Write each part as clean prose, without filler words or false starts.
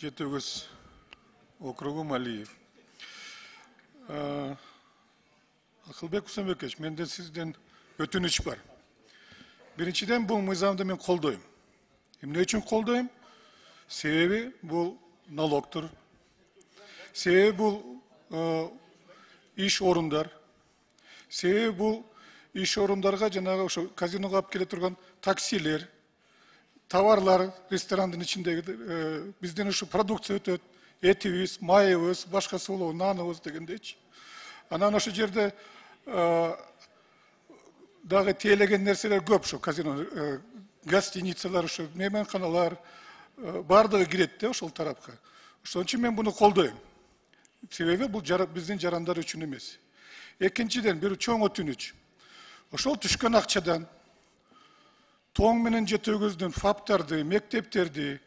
Жетөгөз округу Малиев. Акылбек Усенбекович, менден сизден өтүнүч бар. Биринчиден бул мыйзамды мен колдойм. Эмне үчүн колдойм? Себеби бул налогтур. Себеби бул иш орундар. Себеби бул иш орундарга жанагы ошо казиного алып келе турган таксилер, товарлар, ресторандын ичиндеги бизден ушу продукция өтөт, этибиз, майыбыз, башкасы болобу, наныбыз дегендейчи. Анан ошол жерде дагы тейлеген нерселер көп, ошо казино, гостиницалар, ошо мейманканалар бардыгы кирет да ошол тарапка. Ошон үчүн мен буну колдойм. Себеби бул биздин жарандар үчүн эмес. Экинчиден бир чоң өтүнүч. Ошол түшкөн акчадан тоң менен Жетөгөздүн фаптарды, мектептерди,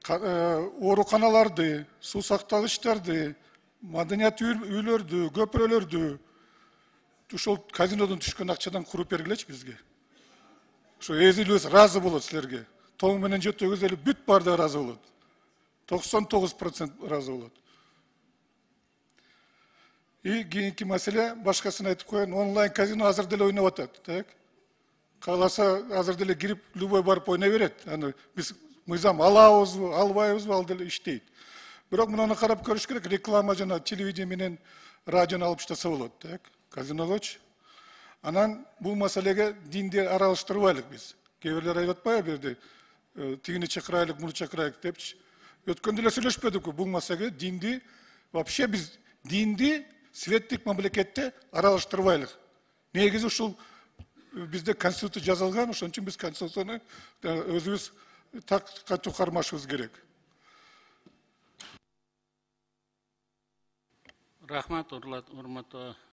ооруканаларды, суу сактагычтарды, маданият үйлөрдү, көпүрөлөрдү ошол казинодон түшкөн акчадан куруп бергилечи бизге. Ошо элибиз ыраазы болот силерге. Тоң менен Жетөгөз эли бүт баардыгы ыраазы болот. 99% ыраазы болот. И кийинки маселе, башкасын айтып коеюн, онлайн казино азыр деле ойноп атат, так? Кааласа азыр деле кирип любой барып ойной берет. Аны биз мыйзам алабызбы, албайбызбы, ал деле иштейт. Бирок мунуну карап көрүш керек, реклама жана телевидение менен радиону алып иштаса болот, так? Казиногочу. Анан бул маселеге динди аралаштырбайлык биз. Кээ бирлер айтып атпайбы бирде, тигини чакырайлык, муну чакырайлык депчи. Өткөндө эле сүйлөшпөдүкпү бул маселеге динди, вообще биз динди светтик мамлекетте аралаштырбайлык. Негизи ушул бизде конституция жазылган, ошон үчүн биз конституцияны өзүбүз так катуу кармашыбыз керек. Рахмат, урматтуу